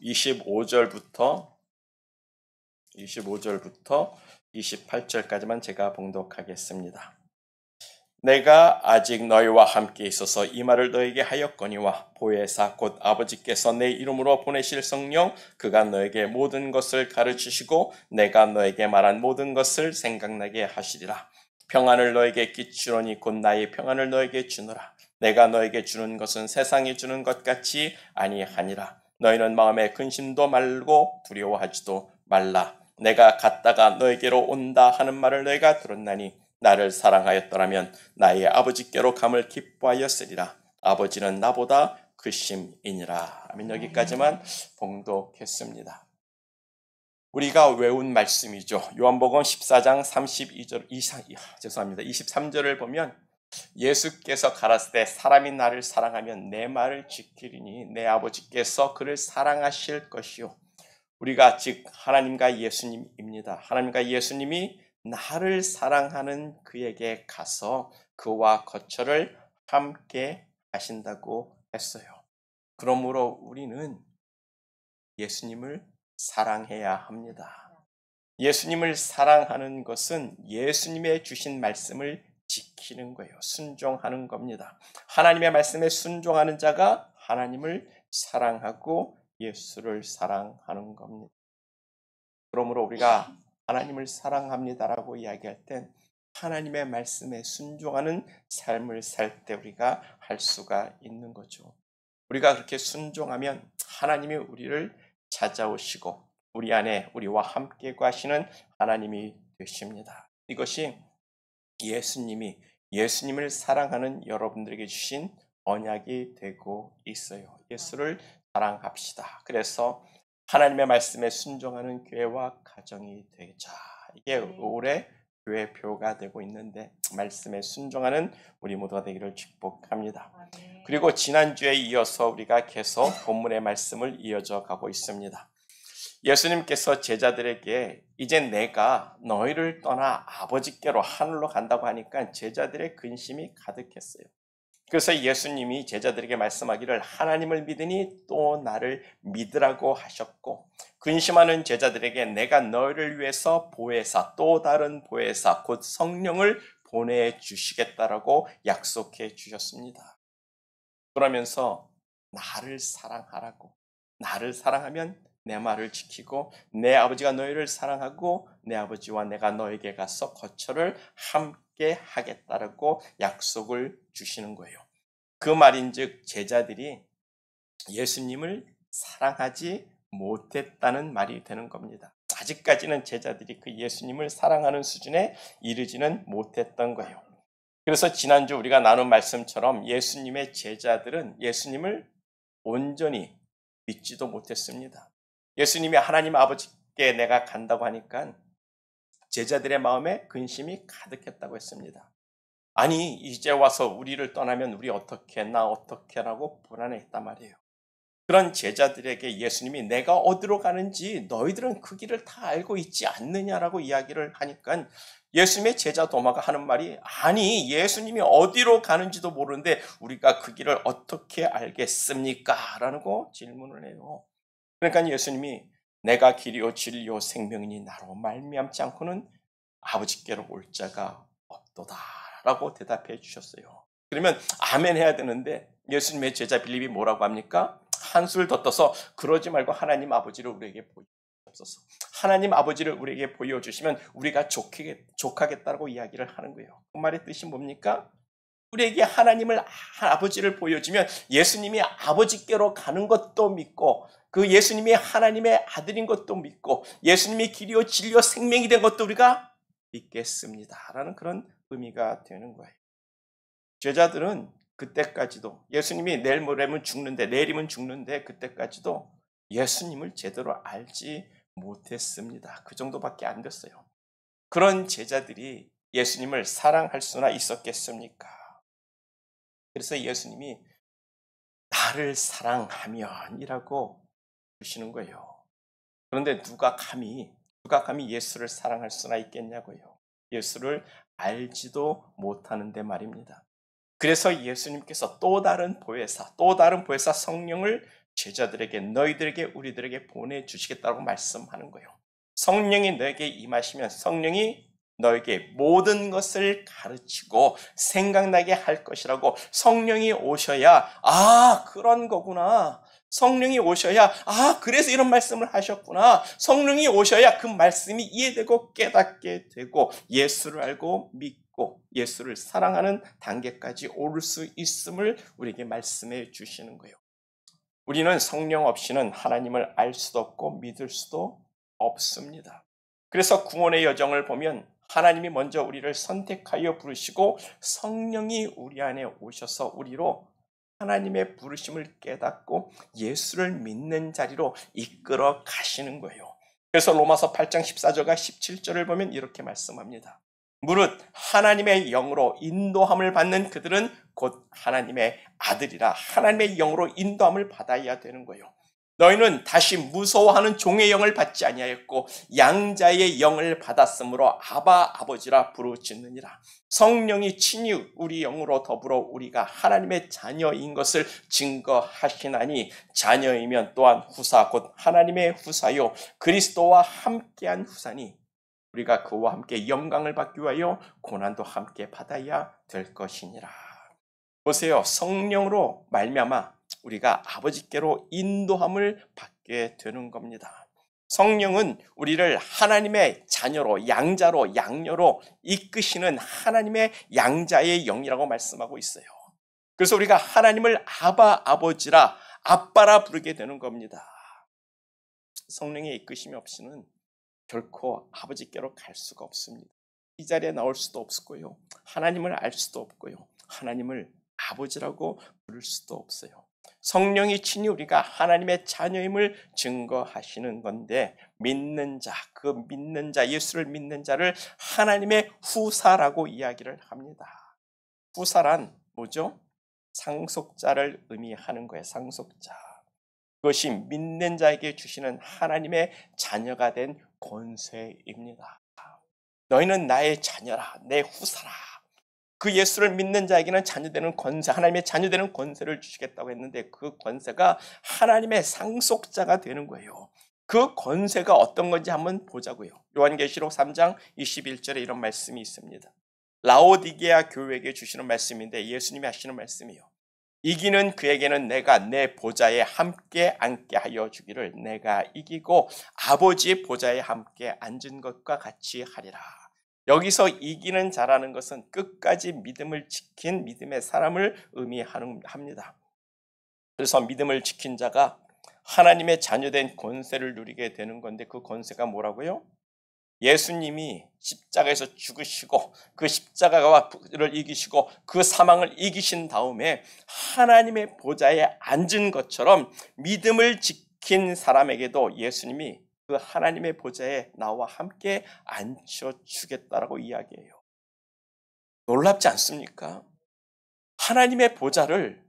25절부터 28절까지만 제가 봉독하겠습니다. 내가 아직 너희와 함께 있어서 이 말을 너에게 하였거니와 보혜사 곧 아버지께서 내 이름으로 보내실 성령 그가 너에게 모든 것을 가르치시고 내가 너에게 말한 모든 것을 생각나게 하시리라. 평안을 너에게 끼치노니 곧 나의 평안을 너에게 주노라. 내가 너에게 주는 것은 세상이 주는 것 같이 아니하니라. 너희는 마음에 근심도 말고 두려워하지도 말라. 내가 갔다가 너에게로 온다 하는 말을 너희가 들었나니 나를 사랑하였더라면 나의 아버지께로 감을 기뻐하였으리라. 아버지는 나보다 크심이니라. 아멘. 여기까지만 봉독했습니다. 우리가 외운 말씀이죠. 요한복음 14장 23절을 보면 예수께서 가라사대 때 사람이 나를 사랑하면 내 말을 지키리니 내 아버지께서 그를 사랑하실 것이요. 우리가 즉 하나님과 예수님입니다. 하나님과 예수님이 나를 사랑하는 그에게 가서 그와 거처를 함께 하신다고 했어요. 그러므로 우리는 예수님을 사랑해야 합니다. 예수님을 사랑하는 것은 예수님의 주신 말씀을 지키는 거예요. 순종하는 겁니다. 하나님의 말씀에 순종하는 자가 하나님을 사랑하고 예수를 사랑하는 겁니다. 그러므로 우리가 하나님을 사랑합니다라고 이야기할 땐 하나님의 말씀에 순종하는 삶을 살 때 우리가 할 수가 있는 거죠. 우리가 그렇게 순종하면 하나님이 우리를 찾아오시고 우리 안에 우리와 함께 가시는 하나님이 되십니다. 이것이 예수님을 사랑하는 여러분들에게 주신 언약이 되고 있어요. 예수를 사랑합시다. 그래서 하나님의 말씀에 순종하는 교회와 가정이 되자. 이게 올해 교회표가 되고 있는데 말씀에 순종하는 우리 모두가 되기를 축복합니다. 그리고 지난주에 이어서 우리가 계속 본문의 말씀을 이어져 가고 있습니다. 예수님께서 제자들에게 이제 내가 너희를 떠나 아버지께로 하늘로 간다고 하니까 제자들의 근심이 가득했어요. 그래서 예수님이 제자들에게 말씀하기를 하나님을 믿으니 또 나를 믿으라고 하셨고 근심하는 제자들에게 내가 너희를 위해서 보혜사 또 다른 보혜사 곧 성령을 보내주시겠다라고 약속해 주셨습니다. 그러면서 나를 사랑하라고 나를 사랑하면 내 말을 지키고 내 아버지가 너희를 사랑하고 내 아버지와 내가 너에게 가서 거처를 함께 하겠다라고 약속을 주시는 거예요. 그 말인즉 제자들이 예수님을 사랑하지 못했다는 말이 되는 겁니다. 아직까지는 제자들이 그 예수님을 사랑하는 수준에 이르지는 못했던 거예요. 그래서 지난주 우리가 나눈 말씀처럼 예수님의 제자들은 예수님을 온전히 믿지도 못했습니다. 예수님이 하나님 아버지께 내가 간다고 하니까 제자들의 마음에 근심이 가득했다고 했습니다. 아니 이제 와서 우리를 떠나면 우리 어떻게 나 어떻게 라고 불안해했단 말이에요. 그런 제자들에게 예수님이 내가 어디로 가는지 너희들은 그 길을 다 알고 있지 않느냐라고 이야기를 하니까 예수님의 제자 도마가 하는 말이 아니 예수님이 어디로 가는지도 모르는데 우리가 그 길을 어떻게 알겠습니까? 라고 질문을 해요. 그러니까 예수님이 내가 길이요 진리요 생명이니 나로 말미암지 않고는 아버지께로 올 자가 없도다 라고 대답해 주셨어요. 그러면 아멘 해야 되는데 예수님의 제자 빌립이 뭐라고 합니까? 한술 더 떠서 그러지 말고 하나님 아버지를 우리에게 보여주옵소서. 하나님 아버지를 우리에게 보여주시면 우리가 족하겠다고 이야기를 하는 거예요. 그 말의 뜻이 뭡니까? 우리에게 하나님을 아버지를 보여주면 예수님이 아버지께로 가는 것도 믿고 그 예수님이 하나님의 아들인 것도 믿고 예수님이 길이요 진리요 생명이 된 것도 우리가 믿겠습니다. 라는 그런 의미가 되는 거예요. 제자들은 그때까지도 예수님이 내일 모레면 죽는데 내일이면 죽는데 그때까지도 예수님을 제대로 알지 못했습니다. 그 정도밖에 안 됐어요. 그런 제자들이 예수님을 사랑할 수나 있었겠습니까? 그래서 예수님이 나를 사랑하면이라고 주시는 거예요. 그런데 누가 감히 예수를 사랑할 수나 있겠냐고요. 예수를 알지도 못하는데 말입니다. 그래서 예수님께서 또 다른 보혜사 성령을 제자들에게 너희들에게 우리들에게 보내주시겠다고 말씀하는 거예요. 성령이 너에게 임하시면 성령이 너에게 모든 것을 가르치고 생각나게 할 것이라고. 성령이 오셔야 그런 거구나. 성령이 오셔야 그래서 이런 말씀을 하셨구나. 성령이 오셔야 그 말씀이 이해되고 깨닫게 되고 예수를 알고 믿고 예수를 사랑하는 단계까지 오를 수 있음을 우리에게 말씀해 주시는 거예요. 우리는 성령 없이는 하나님을 알 수도 없고 믿을 수도 없습니다. 그래서 구원의 여정을 보면 하나님이 먼저 우리를 선택하여 부르시고 성령이 우리 안에 오셔서 우리로 하나님의 부르심을 깨닫고 예수를 믿는 자리로 이끌어 가시는 거예요. 그래서 로마서 8장 14절과 17절을 보면 이렇게 말씀합니다. 무릇 하나님의 영으로 인도함을 받는 그들은 곧 하나님의 아들이라. 하나님의 영으로 인도함을 받아야 되는 거예요. 너희는 다시 무서워하는 종의 영을 받지 아니하였고 양자의 영을 받았으므로 아바 아버지라 부르짖느니라. 성령이 친히 우리 영으로 더불어 우리가 하나님의 자녀인 것을 증거하시나니 자녀이면 또한 후사 곧 하나님의 후사요 그리스도와 함께한 후사니 우리가 그와 함께 영광을 받기 위하여 고난도 함께 받아야 될 것이니라. 보세요. 성령으로 말미암아 우리가 아버지께로 인도함을 받게 되는 겁니다. 성령은 우리를 하나님의 자녀로 양자로 양녀로 이끄시는 하나님의 양자의 영이라고 말씀하고 있어요. 그래서 우리가 하나님을 아바 아버지라 아빠라 부르게 되는 겁니다. 성령의 이끄심이 없이는 결코 아버지께로 갈 수가 없습니다. 이 자리에 나올 수도 없고요. 하나님을 알 수도 없고요. 하나님을 아버지라고 부를 수도 없어요. 성령이 친히 우리가 하나님의 자녀임을 증거하시는 건데 믿는 자, 그 믿는 자, 예수를 믿는 자를 하나님의 후사라고 이야기를 합니다. 후사란 뭐죠? 상속자를 의미하는 거예요. 상속자. 그것이 믿는 자에게 주시는 하나님의 자녀가 된 권세입니다. 너희는 나의 자녀라, 내 후사라. 그 예수를 믿는 자에게는 자녀되는 권세, 하나님의 자녀되는 권세를 주시겠다고 했는데 그 권세가 하나님의 상속자가 되는 거예요. 그 권세가 어떤 건지 한번 보자고요. 요한계시록 3장 21절에 이런 말씀이 있습니다. 라오디게아 교회에게 주시는 말씀인데 예수님이 하시는 말씀이에요. 이기는 그에게는 내가 내 보좌에 함께 앉게 하여 주기를 내가 이기고 아버지의 보좌에 함께 앉은 것과 같이 하리라. 여기서 이기는 자라는 것은 끝까지 믿음을 지킨 믿음의 사람을 의미합니다. 그래서 믿음을 지킨 자가 하나님의 자녀된 권세를 누리게 되는 건데 그 권세가 뭐라고요? 예수님이 십자가에서 죽으시고 그 십자가를 이기시고 그 사망을 이기신 다음에 하나님의 보좌에 앉은 것처럼 믿음을 지킨 사람에게도 예수님이 그 하나님의 보좌에 나와 함께 앉혀주겠다라고 이야기해요. 놀랍지 않습니까? 하나님의 보좌를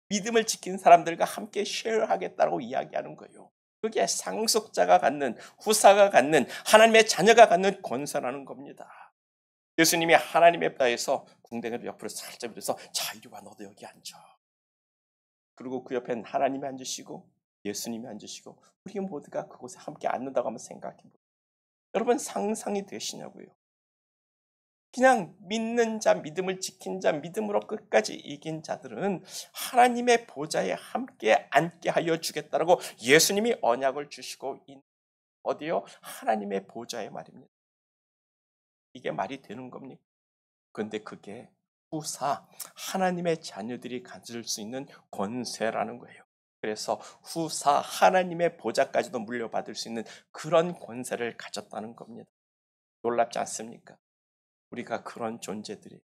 믿음을 지킨 사람들과 함께 쉐어하겠다고 이야기하는 거예요. 그게 상속자가 갖는, 후사가 갖는, 하나님의 자녀가 갖는 권세라는 겁니다. 예수님이 하나님의 보좌에서 궁뎅이를 옆으로 살짝 밀어서 자 이리 와 너도 여기 앉아. 그리고 그 옆에는 하나님이 앉으시고 예수님이 앉으시고 우리 모두가 그곳에 함께 앉는다고 한번 생각해 보세요. 여러분 상상이 되시냐고요? 그냥 믿는 자, 믿음을 지킨 자, 믿음으로 끝까지 이긴 자들은 하나님의 보좌에 함께 앉게 하여 주겠다라고 예수님이 언약을 주시고 어디요? 하나님의 보좌에 말입니다. 이게 말이 되는 겁니까? 그런데 그게 후사, 하나님의 자녀들이 가질 수 있는 권세라는 거예요. 그래서 후사, 하나님의 보좌까지도 물려받을 수 있는 그런 권세를 가졌다는 겁니다. 놀랍지 않습니까? 우리가 그런 존재들이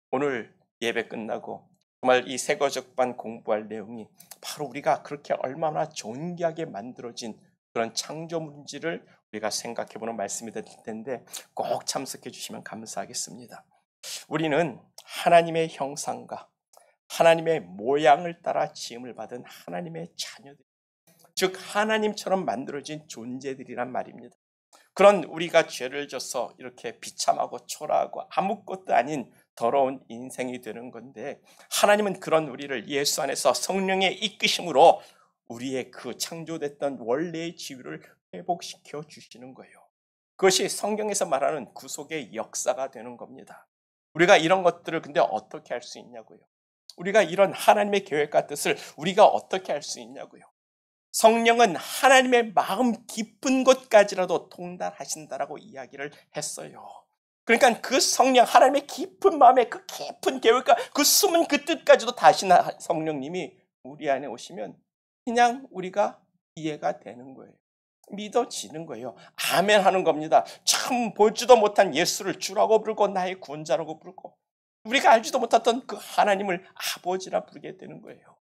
오늘 예배 끝나고 정말 이 새거적반 공부할 내용이 바로 우리가 그렇게 얼마나 존귀하게 만들어진 그런 창조물인지를 우리가 생각해보는 말씀이 될 텐데 꼭 참석해 주시면 감사하겠습니다. 우리는 하나님의 형상과 하나님의 모양을 따라 지음을 받은 하나님의 자녀들, 즉 하나님처럼 만들어진 존재들이란 말입니다. 그런 우리가 죄를 져서 이렇게 비참하고 초라하고 아무것도 아닌 더러운 인생이 되는 건데 하나님은 그런 우리를 예수 안에서 성령의 이끄심으로 우리의 그 창조됐던 원래의 지위를 회복시켜 주시는 거예요. 그것이 성경에서 말하는 구속의 역사가 되는 겁니다. 우리가 이런 것들을 근데 어떻게 할 수 있냐고요. 우리가 이런 하나님의 계획과 뜻을 우리가 어떻게 할 수 있냐고요. 성령은 하나님의 마음 깊은 곳까지라도 통달하신다라고 이야기를 했어요. 그러니까 그 성령, 하나님의 깊은 마음에 그 깊은 계획과 그 숨은 그 뜻까지도 다시 성령님이 우리 안에 오시면 그냥 우리가 이해가 되는 거예요. 믿어지는 거예요. 아멘 하는 겁니다. 참 보지도 못한 예수를 주라고 부르고 나의 구원자라고 부르고 우리가 알지도 못했던 그 하나님을 아버지라 부르게 되는 거예요.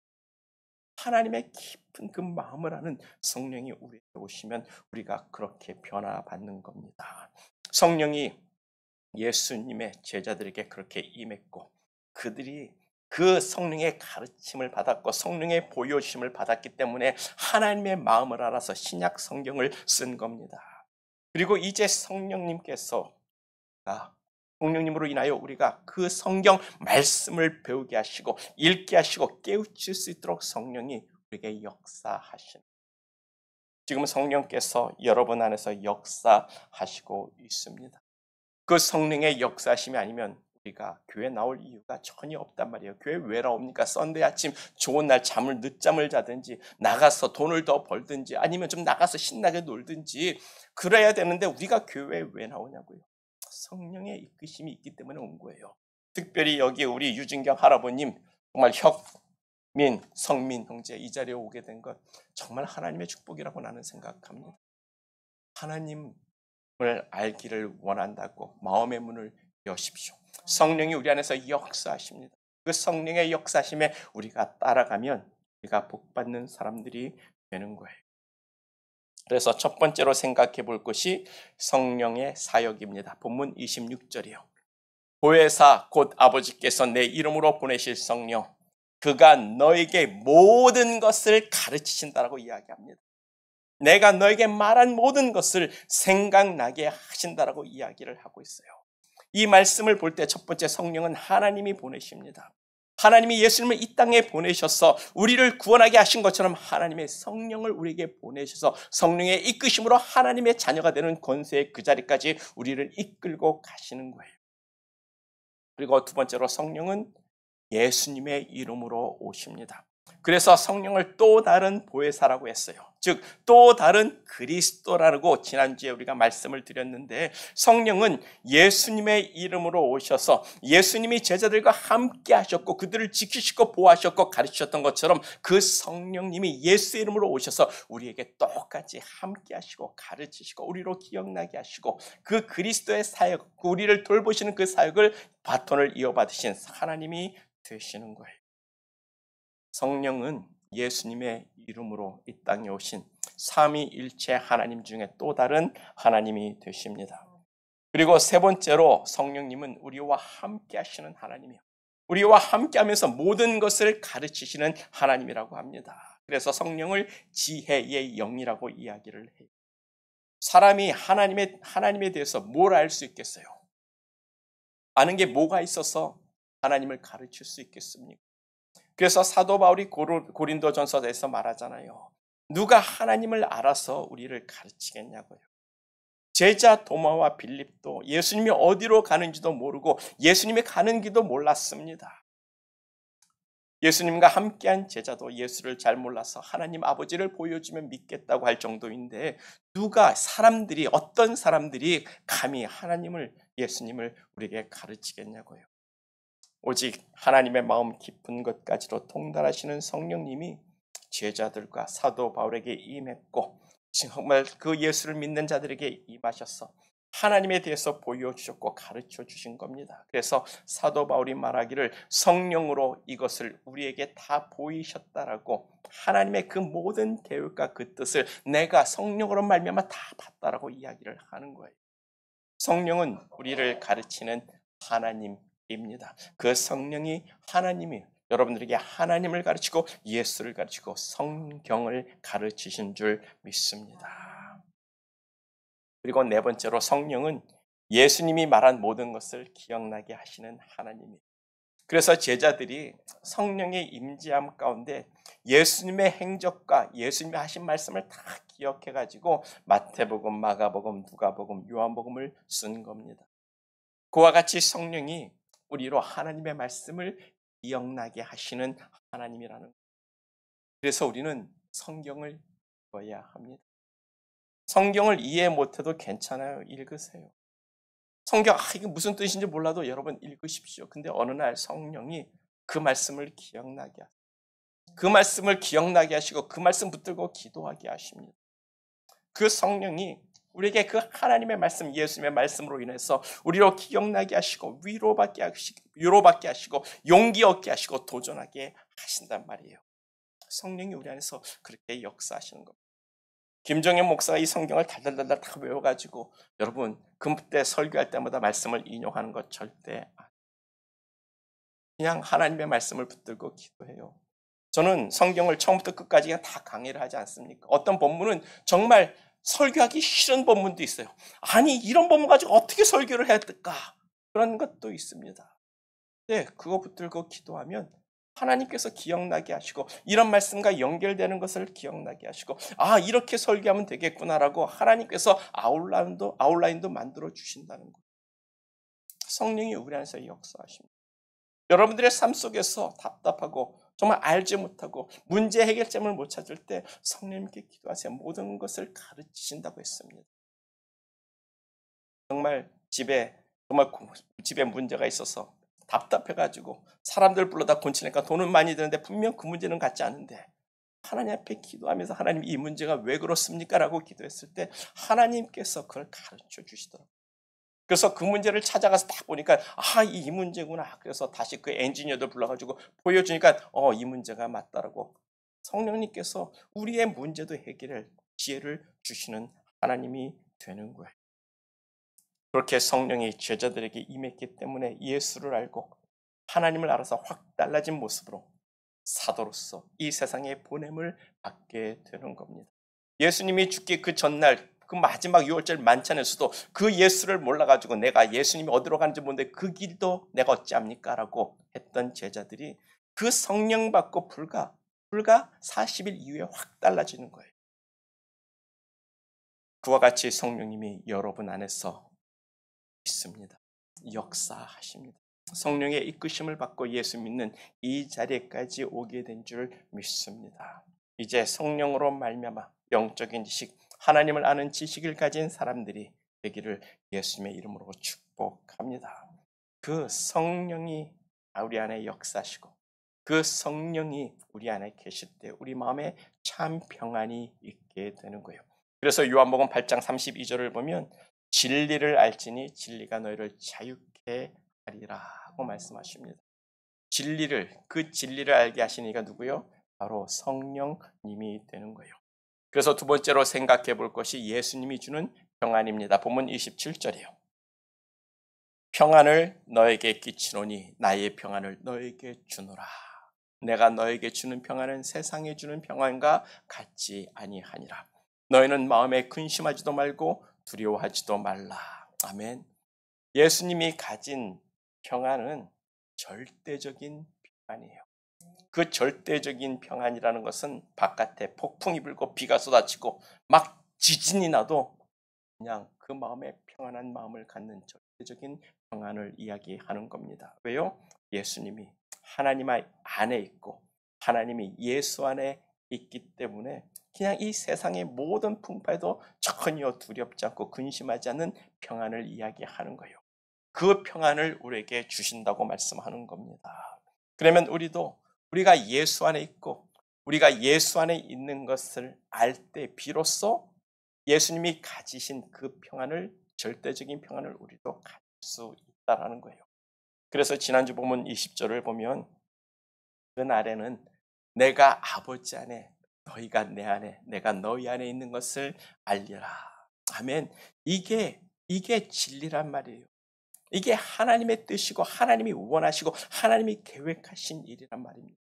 하나님의 깊은 그 마음을 아는 성령이 우리에게 오시면 우리가 그렇게 변화받는 겁니다. 성령이 예수님의 제자들에게 그렇게 임했고 그들이 그 성령의 가르침을 받았고 성령의 보여주심을 받았기 때문에 하나님의 마음을 알아서 신약 성경을 쓴 겁니다. 그리고 이제 성령님께서 성령님으로 인하여 우리가 그 성경 말씀을 배우게 하시고 읽게 하시고 깨우칠 수 있도록 성령이 우리에게 역사하시는 지금 성령께서 여러분 안에서 역사하시고 있습니다. 그 성령의 역사심이 아니면 우리가 교회 나올 이유가 전혀 없단 말이에요. 교회 왜 나옵니까? 썬데이 아침 좋은 날 늦잠을 자든지 나가서 돈을 더 벌든지 아니면 좀 나가서 신나게 놀든지 그래야 되는데 우리가 교회에 왜 나오냐고요. 성령의 이끄심이 있기 때문에 온 거예요. 특별히 여기 우리 유진경 할아버님 정말 혁민, 성민 형제 이 자리에 오게 된 것 정말 하나님의 축복이라고 나는 생각합니다. 하나님을 알기를 원한다고 마음의 문을 여십시오. 성령이 우리 안에서 역사하십니다. 그 성령의 역사심에 우리가 따라가면 우리가 복받는 사람들이 되는 거예요. 그래서 첫 번째로 생각해 볼 것이 성령의 사역입니다. 본문 26절이요. 보혜사 곧 아버지께서 내 이름으로 보내실 성령 그가 너에게 모든 것을 가르치신다라고 이야기합니다. 내가 너에게 말한 모든 것을 생각나게 하신다라고 이야기를 하고 있어요. 이 말씀을 볼 때 첫 번째 성령은 하나님이 보내십니다. 하나님이 예수님을 이 땅에 보내셔서 우리를 구원하게 하신 것처럼 하나님의 성령을 우리에게 보내셔서 성령의 이끄심으로 하나님의 자녀가 되는 권세의 그 자리까지 우리를 이끌고 가시는 거예요. 그리고 두 번째로 성령은 예수님의 이름으로 오십니다. 그래서 성령을 또 다른 보혜사라고 했어요. 즉 또 다른 그리스도라고 지난주에 우리가 말씀을 드렸는데 성령은 예수님의 이름으로 오셔서 예수님이 제자들과 함께 하셨고 그들을 지키시고 보호하셨고 가르치셨던 것처럼 그 성령님이 예수의 이름으로 오셔서 우리에게 똑같이 함께 하시고 가르치시고 우리로 기억나게 하시고 그 그리스도의 사역, 우리를 돌보시는 그 사역을 바톤을 이어받으신 하나님이 되시는 거예요. 성령은 예수님의 이름으로 이 땅에 오신 삼위일체 하나님 중에 또 다른 하나님이 되십니다. 그리고 세 번째로 성령님은 우리와 함께 하시는 하나님이요. 우리와 함께 하면서 모든 것을 가르치시는 하나님이라고 합니다. 그래서 성령을 지혜의 영이라고 이야기를 해요. 사람이 하나님에 대해서 뭘 알 수 있겠어요? 아는 게 뭐가 있어서 하나님을 가르칠 수 있겠습니까? 그래서 사도 바울이 고린도전서에서 말하잖아요. 누가 하나님을 알아서 우리를 가르치겠냐고요. 제자 도마와 빌립도 예수님이 어디로 가는지도 모르고 예수님이 가는 길도 몰랐습니다. 예수님과 함께한 제자도 예수를 잘 몰라서 하나님 아버지를 보여주면 믿겠다고 할 정도인데 어떤 사람들이 감히 예수님을 우리에게 가르치겠냐고요. 오직 하나님의 마음 깊은 것까지도 통달하시는 성령님이 제자들과 사도 바울에게 임했고 정말 그 예수를 믿는 자들에게 임하셔서 하나님에 대해서 보여주셨고 가르쳐 주신 겁니다. 그래서 사도 바울이 말하기를 성령으로 이것을 우리에게 다 보이셨다라고 하나님의 그 모든 계획과 그 뜻을 내가 성령으로 말미암아 다 봤다라고 이야기를 하는 거예요. 성령은 우리를 가르치는 하나님입니다. 그 성령이 하나님이 여러분들에게 하나님을 가르치고 예수를 가르치고 성경을 가르치신 줄 믿습니다. 그리고 네 번째로 성령은 예수님이 말한 모든 것을 기억나게 하시는 하나님입니다. 그래서 제자들이 성령의 임재함 가운데 예수님의 행적과 예수님이 하신 말씀을 다 기억해가지고 마태복음, 마가복음, 누가복음, 요한복음을 쓴 겁니다. 그와 같이 성령이 우리로 하나님의 말씀을 기억나게 하시는 하나님이라는 거예요. 그래서 우리는 성경을 읽어야 합니다. 성경을 이해 못해도 괜찮아요. 읽으세요. 성경, 이게 무슨 뜻인지 몰라도 여러분 읽으십시오. 근데 어느 날 성령이 그 말씀을 기억나게 하시고, 그 말씀을 기억나게 하시고, 그 말씀 붙들고 기도하게 하십니다. 그 성령이 우리에게 그 하나님의 말씀, 예수님의 말씀으로 인해서 우리로 기억나게 하시고, 위로받게 하시고, 용기 얻게 하시고, 도전하게 하신단 말이에요. 성령이 우리 안에서 그렇게 역사하시는 겁니다. 김정현 목사가 이 성경을 달달달달 다 외워가지고 여러분 그때 설교할 때마다 말씀을 인용하는 것 절대 그냥 하나님의 말씀을 붙들고 기도해요. 저는 성경을 처음부터 끝까지 그냥 다 강의를 하지 않습니까? 어떤 본문은 정말 설교하기 싫은 본문도 있어요. 아니 이런 본문 가지고 어떻게 설교를 해야 될까? 그런 것도 있습니다. 네, 그거 붙들고 기도하면 하나님께서 기억나게 하시고 이런 말씀과 연결되는 것을 기억나게 하시고 이렇게 설교하면 되겠구나라고 하나님께서 아웃라인도 만들어 주신다는 거예요. 성령이 우리 안에서 역사하십니다. 여러분들의 삶 속에서 답답하고 정말 알지 못하고 문제 해결점을 못 찾을 때 성령님께 기도하세요. 모든 것을 가르치신다고 했습니다. 정말 집에 문제가 있어서 답답해가지고 사람들 불러다 곤치니까 돈은 많이 드는데 분명 그 문제는 같지 않은데 하나님 앞에 기도하면서 하나님 이 문제가 왜 그렇습니까? 라고 기도했을 때 하나님께서 그걸 가르쳐 주시더라고요. 그래서 그 문제를 찾아가서 딱 보니까 이 문제구나. 그래서 다시 그 엔지니어들 불러가지고 보여주니까 이 문제가 맞다라고 성령님께서 우리의 문제도 해결할 지혜를 주시는 하나님이 되는 거예요. 그렇게 성령이 제자들에게 임했기 때문에 예수를 알고 하나님을 알아서 확 달라진 모습으로 사도로서 이 세상에 보냄을 받게 되는 겁니다. 예수님이 죽기 그 전날 그 마지막 6월절 만찬에서도 그 예수를 몰라가지고 내가 예수님이 어디로 가는지 모르는데 그 길도 내가 어찌합니까? 라고 했던 제자들이 그 성령 받고 불과 40일 이후에 확 달라지는 거예요. 그와 같이 성령님이 여러분 안에서 있습니다. 역사하십니다. 성령의 이끄심을 받고 예수 믿는 이 자리에까지 오게 된 줄 믿습니다. 이제 성령으로 말미암아 영적인 지식, 하나님을 아는 지식을 가진 사람들이 되기를 예수님의 이름으로 축복합니다. 그 성령이 우리 안에 역사하시고 그 성령이 우리 안에 계실 때 우리 마음에 참 평안이 있게 되는 거예요. 그래서 요한복음 8장 32절을 보면 진리를 알지니 진리가 너희를 자유케 하리라고 말씀하십니다. 그 진리를 알게 하시는 이가 누구요? 바로 성령님이 되는 거예요. 그래서 두 번째로 생각해 볼 것이 예수님이 주는 평안입니다. 본문 27절이에요. 평안을 너에게 끼치노니 나의 평안을 너에게 주노라. 내가 너에게 주는 평안은 세상에 주는 평안과 같지 아니하니라. 너희는 마음에 근심하지도 말고 두려워하지도 말라. 아멘. 예수님이 가진 평안은 절대적인 평안이에요. 그 절대적인 평안이라는 것은 바깥에 폭풍이 불고 비가 쏟아지고 막 지진이 나도 그냥 그 마음에 평안한 마음을 갖는 절대적인 평안을 이야기하는 겁니다. 왜요? 예수님이 하나님 안에 있고 하나님이 예수 안에 있기 때문에 그냥 이 세상의 모든 풍파에도 전혀 두렵지 않고 근심하지 않는 평안을 이야기하는 거예요. 그 평안을 우리에게 주신다고 말씀하는 겁니다. 그러면 우리가 예수 안에 있고 우리가 예수 안에 있는 것을 알 때 비로소 예수님이 가지신 그 평안을 절대적인 평안을 우리도 가질 수 있다는 거예요. 그래서 지난주 본문 20절을 보면 그날에는 내가 아버지 안에 너희가 내 안에 내가 너희 안에 있는 것을 알리라. 아멘. 이게 진리란 말이에요. 이게 하나님의 뜻이고 하나님이 원하시고 하나님이 계획하신 일이란 말입니다.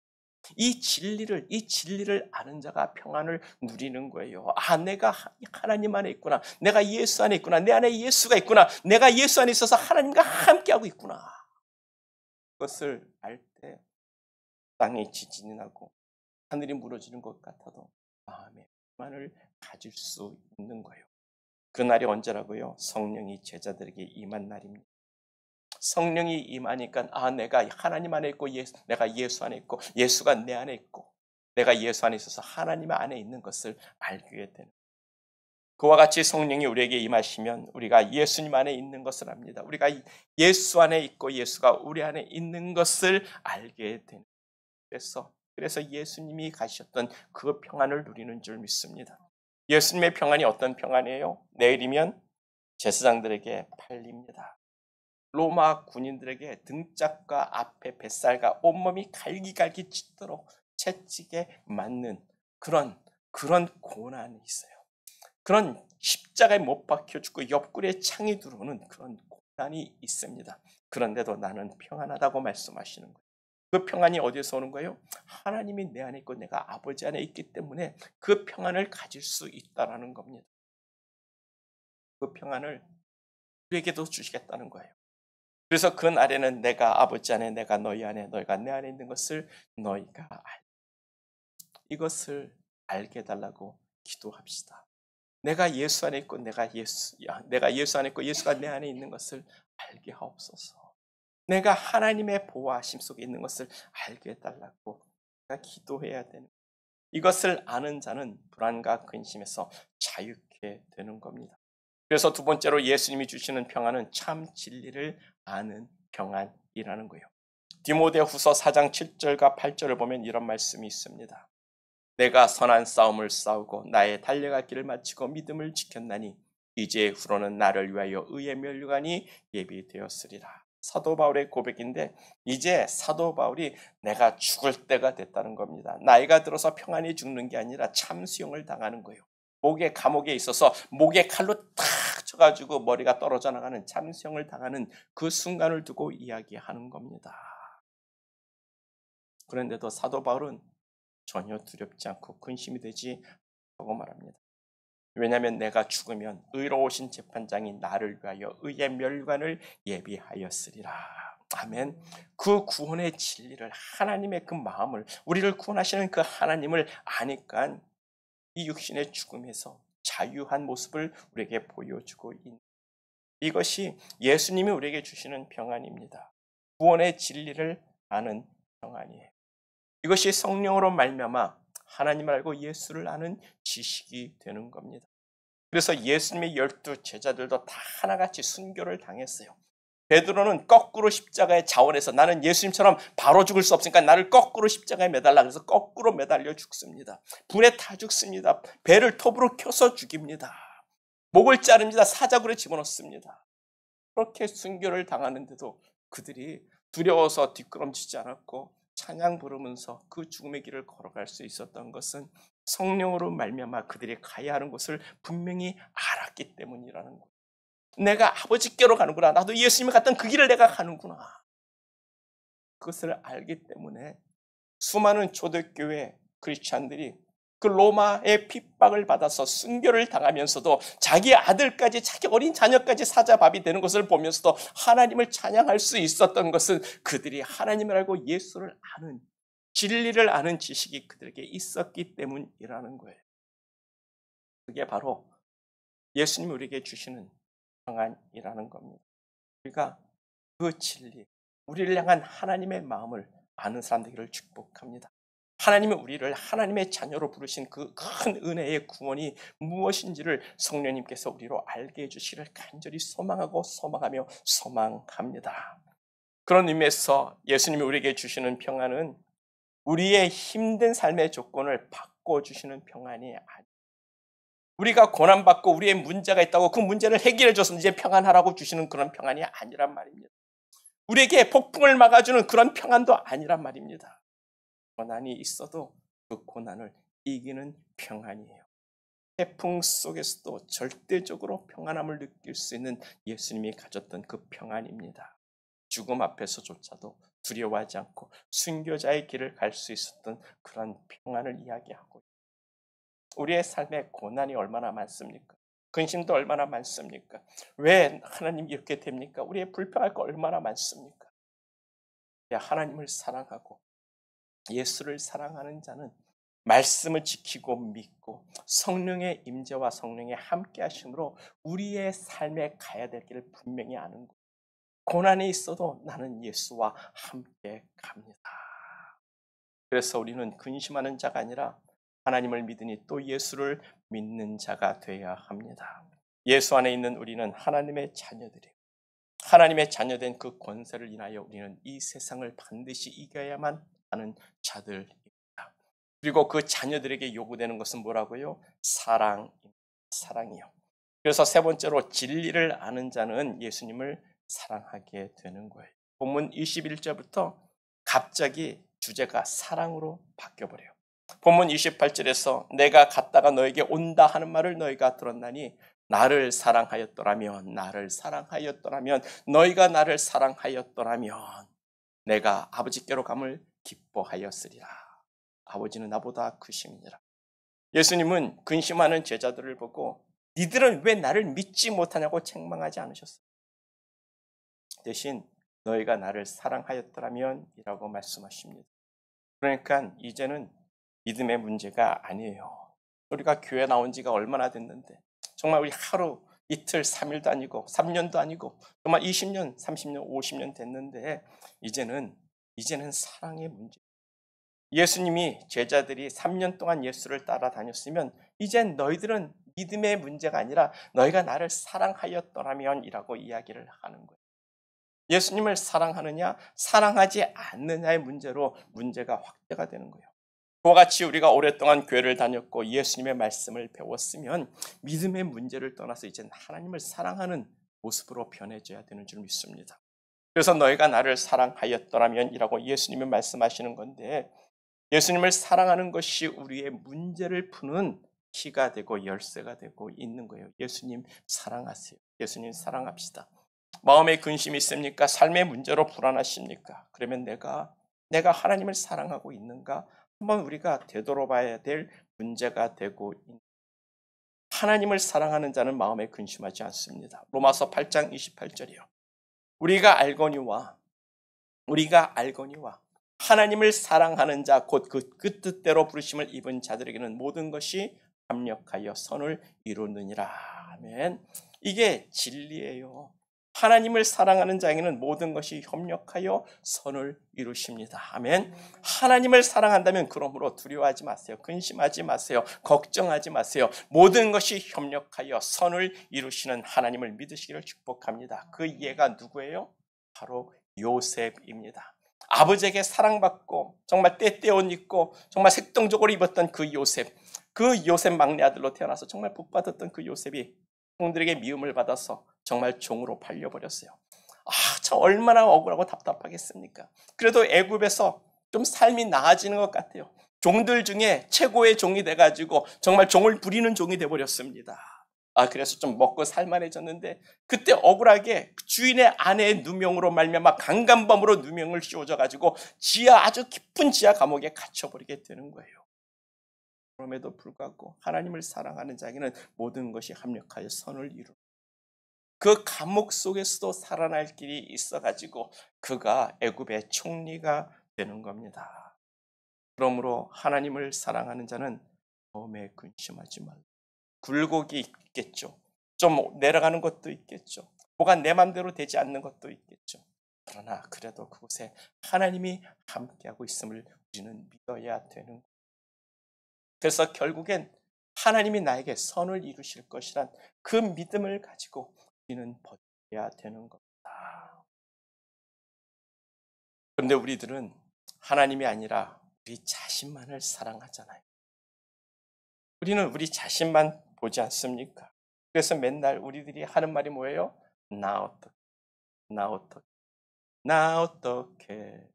이 진리를 아는 자가 평안을 누리는 거예요. 내가 하나님 안에 있구나. 내가 예수 안에 있구나. 내 안에 예수가 있구나. 내가 예수 안에 있어서 하나님과 함께하고 있구나. 그것을 알 때 땅이 지진이 나고 하늘이 무너지는 것 같아도 마음에 평안을 가질 수 있는 거예요. 그날이 언제라고요? 성령이 제자들에게 임한 날입니다. 성령이 임하니까 내가 하나님 안에 있고 내가 예수 안에 있고 예수가 내 안에 있고 내가 예수 안에 있어서 하나님 안에 있는 것을 알게 되는 그와 같이 성령이 우리에게 임하시면 우리가 예수님 안에 있는 것을 압니다. 우리가 예수 안에 있고 예수가 우리 안에 있는 것을 알게 되는 그래서 예수님이 가셨던 그 평안을 누리는 줄 믿습니다. 예수님의 평안이 어떤 평안이에요? 내일이면 제사장들에게 팔립니다. 로마 군인들에게 등짝과 앞에 뱃살과 온몸이 갈기갈기 찢도록 채찍에 맞는 그런 고난이 있어요. 그런 십자가에 못 박혀 죽고 옆구리에 창이 들어오는 그런 고난이 있습니다. 그런데도 나는 평안하다고 말씀하시는 거예요. 그 평안이 어디서 오는 거예요? 하나님이 내 안에 있고 내가 아버지 안에 있기 때문에 그 평안을 가질 수 있다라는 겁니다. 그 평안을 우리에게도 주시겠다는 거예요. 그래서 그 날에는 내가 아버지 안에 내가 너희 안에 너희가 내 안에 있는 것을 너희가 이것을 알게 해달라고 기도합시다. 내가 예수 안에 있고 내가 예수 안에 있고 예수가 내 안에 있는 것을 알게 하옵소서. 내가 하나님의 보호하심 속에 있는 것을 알게 해달라고 내가 기도해야 되는 이것을 아는 자는 불안과 근심에서 자유케 되는 겁니다. 그래서 두 번째로 예수님이 주시는 평안은 참 진리를 아는 평안이라는 거예요. 디모데후서 4장 7절과 8절을 보면 이런 말씀이 있습니다. 내가 선한 싸움을 싸우고 나의 달려갈 길을 마치고 믿음을 지켰나니 이제 후로는 나를 위하여 의의 면류관이 예비되었으리라. 사도 바울의 고백인데 이제 사도 바울이 내가 죽을 때가 됐다는 겁니다. 나이가 들어서 평안히 죽는 게 아니라 참수형을 당하는 거예요. 목에 감옥에 있어서 목에 칼로 탁 쳐가지고 머리가 떨어져 나가는 참수형을 당하는 그 순간을 두고 이야기하는 겁니다. 그런데도 사도 바울은 전혀 두렵지 않고 근심이 되지 않고 말합니다. 왜냐하면 내가 죽으면 의로우신 재판장이 나를 위하여 의의 멸관을 예비하였으리라. 아멘. 그 구원의 진리를 하나님의 그 마음을 우리를 구원하시는 그 하나님을 아니까 이 육신의 죽음에서 자유한 모습을 우리에게 보여주고 있는 이것이 예수님이 우리에게 주시는 평안입니다. 구원의 진리를 아는 평안이에요. 이것이 성령으로 말미암아 하나님을 알고 예수를 아는 지식이 되는 겁니다. 그래서 예수님의 12 제자들도 다 하나같이 순교를 당했어요. 베드로는 거꾸로 십자가에 자원해서 나는 예수님처럼 바로 죽을 수 없으니까 나를 거꾸로 십자가에 매달라 그래서 거꾸로 매달려 죽습니다. 불에 타 죽습니다. 배를 톱으로 켜서 죽입니다. 목을 자릅니다. 사자굴에 집어넣습니다. 그렇게 순교를 당하는데도 그들이 두려워서 뒷걸음치지 않았고 찬양 부르면서 그 죽음의 길을 걸어갈 수 있었던 것은 성령으로 말미암아 그들이 가야 하는 곳을 분명히 알았기 때문이라는 거예요. 내가 아버지께로 가는구나. 나도 예수님이 갔던 그 길을 내가 가는구나. 그것을 알기 때문에 수많은 초대교회 크리스찬들이 그 로마의 핍박을 받아서 순교를 당하면서도 자기 아들까지 자기 어린 자녀까지 사자밥이 되는 것을 보면서도 하나님을 찬양할 수 있었던 것은 그들이 하나님을 알고 예수를 아는 진리를 아는 지식이 그들에게 있었기 때문이라는 거예요. 그게 바로 예수님이 우리에게 주시는 평안이라는 겁니다. 우리가 그 진리, 우리를 향한 하나님의 마음을 아는 사람들을 축복합니다. 하나님이 우리를 하나님의 자녀로 부르신 그 큰 은혜의 구원이 무엇인지를 성령님께서 우리로 알게 해주시기를 간절히 소망하며 소망합니다. 그런 의미에서 예수님이 우리에게 주시는 평안은 우리의 힘든 삶의 조건을 바꿔주시는 평안이 아니에요. 우리가 고난받고 우리의 문제가 있다고 그 문제를 해결해줘서 이제 평안하라고 주시는 그런 평안이 아니란 말입니다. 우리에게 폭풍을 막아주는 그런 평안도 아니란 말입니다. 고난이 있어도 그 고난을 이기는 평안이에요. 태풍 속에서도 절대적으로 평안함을 느낄 수 있는 예수님이 가졌던 그 평안입니다. 죽음 앞에서조차도 두려워하지 않고 순교자의 길을 갈 수 있었던 그런 평안을 이야기하고 우리의 삶에 고난이 얼마나 많습니까? 근심도 얼마나 많습니까? 왜 하나님 이렇게 됩니까? 우리의 불평할 거 얼마나 많습니까? 하나님을 사랑하고 예수를 사랑하는 자는 말씀을 지키고 믿고 성령의 임재와 성령의 함께 하심으로 우리의 삶에 가야 될 길을 분명히 아는 거예요. 고난이 있어도 나는 예수와 함께 갑니다. 그래서 우리는 근심하는 자가 아니라 하나님을 믿으니 또 예수를 믿는 자가 되어야 합니다. 예수 안에 있는 우리는 하나님의 자녀들이에요. 하나님의 자녀된 그 권세를 인하여 우리는 이 세상을 반드시 이겨야만 하는 자들입니다. 그리고 그 자녀들에게 요구되는 것은 뭐라고요? 사랑이요. 그래서 세 번째로 진리를 아는 자는 예수님을 사랑하게 되는 거예요. 본문 21절부터 갑자기 주제가 사랑으로 바뀌어버려요. 본문 28절에서 내가 갔다가 너에게 온다 하는 말을 너희가 들었나니 나를 사랑하였더라면 너희가 나를 사랑하였더라면 내가 아버지께로 감을 기뻐하였으리라. 아버지는 나보다 크심이니라. 예수님은 근심하는 제자들을 보고 니들은 왜 나를 믿지 못하냐고 책망하지 않으셨어요. 대신 너희가 나를 사랑하였더라면 이라고 말씀하십니다. 그러니까 이제는 믿음의 문제가 아니에요. 우리가 교회 나온 지가 얼마나 됐는데 정말 우리 하루 이틀 3일도 아니고 3년도 아니고 정말 20년 30년 50년 됐는데 이제는 사랑의 문제. 예수님이 제자들이 3년 동안 예수를 따라다녔으면 이젠 너희들은 믿음의 문제가 아니라 너희가 나를 사랑하였더라면 이라고 이야기를 하는 거예요. 예수님을 사랑하느냐 사랑하지 않느냐의 문제로 문제가 확대가 되는 거예요. 그와 같이 우리가 오랫동안 교회를 다녔고 예수님의 말씀을 배웠으면 믿음의 문제를 떠나서 이제는 하나님을 사랑하는 모습으로 변해져야 되는 줄 믿습니다. 그래서 너희가 나를 사랑하였더라면 이라고 예수님이 말씀하시는 건데 예수님을 사랑하는 것이 우리의 문제를 푸는 키가 되고 열쇠가 되고 있는 거예요. 예수님 사랑하세요. 예수님 사랑합시다. 마음에 근심이 있습니까? 삶의 문제로 불안하십니까? 그러면 내가 하나님을 사랑하고 있는가? 한번 우리가 되돌아봐야 될 문제가 되고 있는 하나님을 사랑하는 자는 마음에 근심하지 않습니다. 로마서 8장 28절이요. 우리가 알거니와 하나님을 사랑하는 자 곧 그 뜻대로 부르심을 입은 자들에게는 모든 것이 합력하여 선을 이루느니라. 아멘. 이게 진리예요. 하나님을 사랑하는 자에게는 모든 것이 협력하여 선을 이루십니다. 아멘. 하나님을 사랑한다면 그러므로 두려워하지 마세요. 근심하지 마세요. 걱정하지 마세요. 모든 것이 협력하여 선을 이루시는 하나님을 믿으시기를 축복합니다. 그 예가 누구예요? 바로 요셉입니다. 아버지에게 사랑받고 정말 때때 옷 입고 정말 색동적으로 입었던 그 요셉 막내 아들로 태어나서 정말 복받았던 그 요셉이 형들에게 미움을 받아서 정말 종으로 팔려버렸어요. 참 얼마나 억울하고 답답하겠습니까? 그래도 애굽에서 좀 삶이 나아지는 것 같아요. 종들 중에 최고의 종이 돼가지고 정말 종을 부리는 종이 돼버렸습니다. 그래서 좀 먹고 살만해졌는데 그때 억울하게 주인의 아내의 누명으로 말미암아 강간범으로 누명을 씌워져가지고 아주 깊은 지하 감옥에 갇혀버리게 되는 거예요. 그럼에도 불구하고 하나님을 사랑하는 자에게는 모든 것이 합력하여 선을 이루고 그 감옥 속에서도 살아날 길이 있어가지고 그가 애굽의 총리가 되는 겁니다. 그러므로 하나님을 사랑하는 자는 마음에 근심하지 말라. 굴곡이 있겠죠. 좀 내려가는 것도 있겠죠. 뭐가 내 맘대로 되지 않는 것도 있겠죠. 그러나 그래도 그곳에 하나님이 함께하고 있음을 우리는 믿어야 되는 거예요. 그래서 결국엔 하나님이 나에게 선을 이루실 것이란 그 믿음을 가지고 우리는 버텨야 되는 겁니다. 그런데 우리들은 하나님이 아니라 우리 자신만을 사랑하잖아요. 우리는 우리 자신만 보지 않습니까? 그래서 맨날 우리들이 하는 말이 뭐예요? 나 어떡해,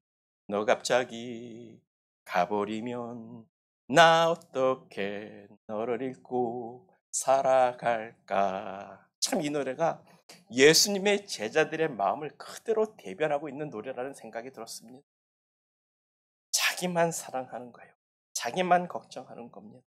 너 갑자기 가버리면 나 어떻게 너를 잊고 살아갈까. 참 이 노래가 예수님의 제자들의 마음을 그대로 대변하고 있는 노래라는 생각이 들었습니다. 자기만 사랑하는 거예요. 자기만 걱정하는 겁니다.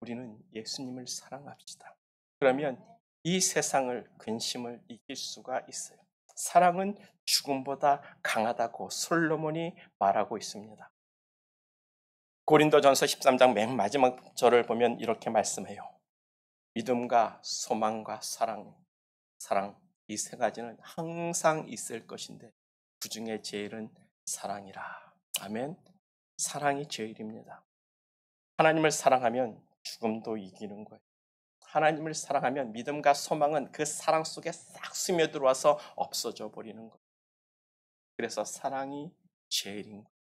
우리는 예수님을 사랑합시다. 그러면 이 세상을 근심을 이길 수가 있어요. 사랑은 죽음보다 강하다고 솔로몬이 말하고 있습니다. 고린도전서 13장 맨 마지막 절을 보면 이렇게 말씀해요. 믿음과 소망과 사랑 이 세 가지는 항상 있을 것인데 그 중에 제일은 사랑이라. 아멘. 사랑이 제일입니다. 하나님을 사랑하면 죽음도 이기는 거예요. 하나님을 사랑하면 믿음과 소망은 그 사랑 속에 싹 스며들어와서 없어져 버리는 거예요. 그래서 사랑이 제일인 거예요.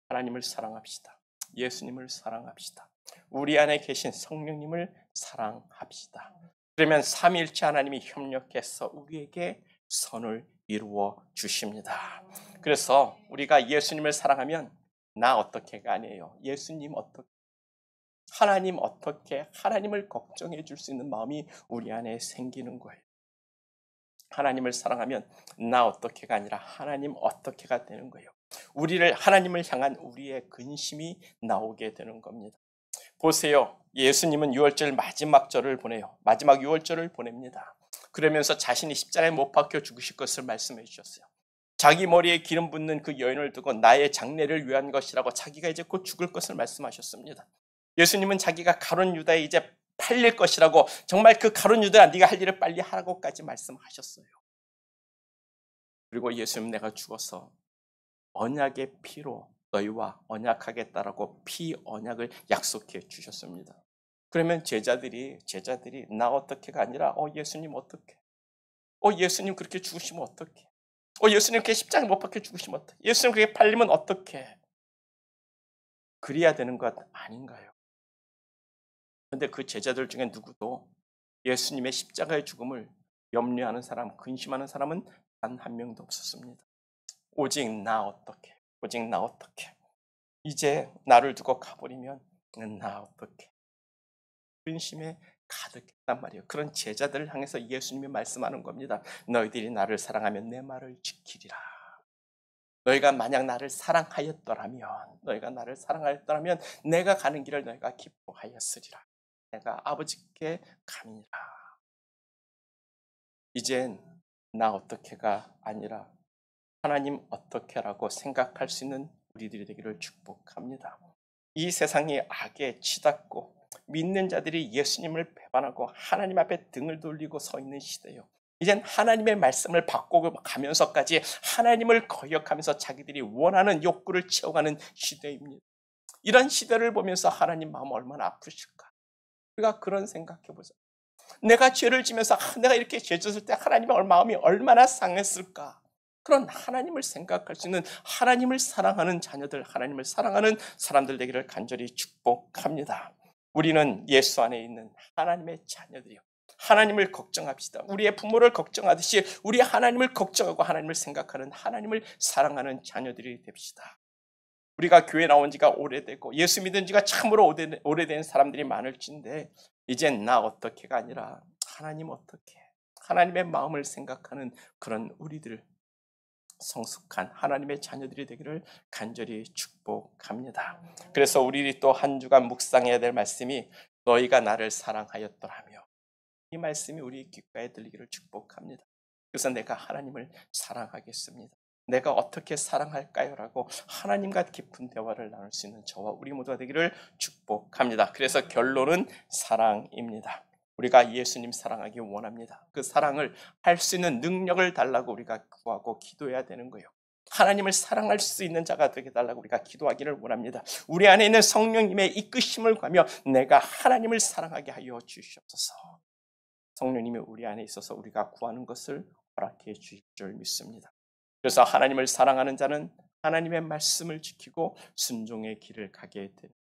하나님을 사랑합시다. 예수님을 사랑합시다. 우리 안에 계신 성령님을 사랑합시다. 그러면 삼위일체 하나님이 협력해서 우리에게 선을 이루어 주십니다. 그래서 우리가 예수님을 사랑하면 나 어떻게가 아니에요. 예수님 어떻게, 하나님 어떻게, 하나님을 걱정해 줄 수 있는 마음이 우리 안에 생기는 거예요. 하나님을 사랑하면 나 어떻게가 아니라 하나님 어떻게가 되는 거예요. 하나님을 향한 우리의 근심이 나오게 되는 겁니다. 보세요. 예수님은 유월절 마지막 절을 보내요. 마지막 유월절을 보냅니다. 그러면서 자신이 십자가에 못 박혀 죽으실 것을 말씀해 주셨어요. 자기 머리에 기름 붓는 그 여인을 두고 나의 장례를 위한 것이라고 자기가 이제 곧 죽을 것을 말씀하셨습니다. 예수님은 자기가 가룟 유다에 이제 팔릴 것이라고 정말 그 가룟 유다야 네가 할 일을 빨리 하라고까지 말씀하셨어요. 그리고 예수님 내가 죽어서 언약의 피로 너희와 언약하겠다라고 피 언약을 약속해 주셨습니다. 그러면 제자들이 나 어떻게가 아니라 예수님 어떻게? 예수님 그렇게 죽으시면 어떻게? 예수님 그렇게 십자가에 못 박혀 죽으시면 어떻게? 예수님 그렇게 팔리면 어떻게? 그래야 되는 것 아닌가요? 그런데 그 제자들 중에 누구도 예수님의 십자가의 죽음을 염려하는 사람, 근심하는 사람은 단 한 명도 없었습니다. 오직 나 어떻게? 오직 나 어떻게? 이제 나를 두고 가버리면 나 어떻게? 근심에 가득했단 말이에요. 그런 제자들을 향해서 예수님이 말씀하는 겁니다. 너희들이 나를 사랑하면 내 말을 지키리라. 너희가 만약 나를 사랑하였더라면 내가 가는 길을 너희가 기뻐하였으리라. 내가 아버지께 가니라. 이젠 나 어떻게가 아니라 하나님 어떻게라고 생각할 수 있는 우리들이 되기를 축복합니다. 이 세상이 악에 치닫고 믿는 자들이 예수님을 배반하고 하나님 앞에 등을 돌리고 서 있는 시대요. 이젠 하나님의 말씀을 바꾸고 가면서까지 하나님을 거역하면서 자기들이 원하는 욕구를 채워가는 시대입니다. 이런 시대를 보면서 하나님 마음 얼마나 아프실까? 우리가 그런 생각해보자. 내가 죄를 지면서 내가 이렇게 죄 졌을 때 하나님의 마음이 얼마나 상했을까? 그런 하나님을 생각할 수 있는 하나님을 사랑하는 자녀들, 하나님을 사랑하는 사람들 되기를 간절히 축복합니다. 우리는 예수 안에 있는 하나님의 자녀들이요. 하나님을 걱정합시다. 우리의 부모를 걱정하듯이 우리 하나님을 걱정하고 하나님을 생각하는 하나님을 사랑하는 자녀들이 됩시다. 우리가 교회 나온 지가 오래되고 예수 믿은 지가 참으로 오래된 사람들이 많을진데 이젠 나 어떻게가 아니라 하나님 어떻게, 하나님의 마음을 생각하는 그런 우리들 성숙한 하나님의 자녀들이 되기를 간절히 축복합니다. 그래서 우리 또 한 주간 묵상해야 될 말씀이 너희가 나를 사랑하였더라며, 이 말씀이 우리 귓가에 들리기를 축복합니다. 그래서 내가 하나님을 사랑하겠습니다. 내가 어떻게 사랑할까요? 라고 하나님과 깊은 대화를 나눌 수 있는 저와 우리 모두가 되기를 축복합니다. 그래서 결론은 사랑입니다. 우리가 예수님 사랑하기 원합니다. 그 사랑을 할 수 있는 능력을 달라고 우리가 구하고 기도해야 되는 거예요. 하나님을 사랑할 수 있는 자가 되게 달라고 우리가 기도하기를 원합니다. 우리 안에 있는 성령님의 이끄심을 구하며 내가 하나님을 사랑하게 하여 주시옵소서. 성령님이 우리 안에 있어서 우리가 구하는 것을 허락해 주실 줄 믿습니다. 그래서 하나님을 사랑하는 자는 하나님의 말씀을 지키고 순종의 길을 가게 됩니다.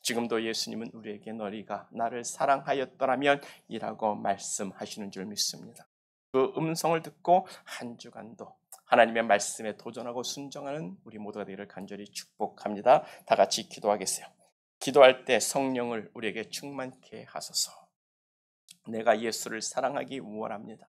지금도 예수님은 우리에게 너희가 나를 사랑하였더라면 이라고 말씀하시는 줄 믿습니다. 그 음성을 듣고 한 주간도 하나님의 말씀에 도전하고 순종하는 우리 모두가 되기를 간절히 축복합니다. 다 같이 기도하겠어요. 기도할 때 성령을 우리에게 충만케 하소서. 내가 예수를 사랑하기 원합니다.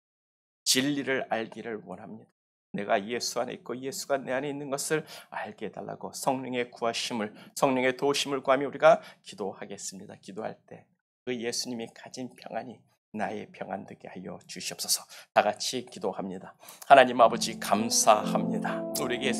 진리를 알기를 원합니다. 내가 예수 안에 있고 예수가 내 안에 있는 것을 알게 해달라고 성령의 구하심을, 성령의 도우심을 구하며 우리가 기도하겠습니다. 기도할 때 그 예수님이 가진 평안이 나의 평안 되게 하여 주시옵소서. 다 같이 기도합니다. 하나님 아버지 감사합니다. 우리에게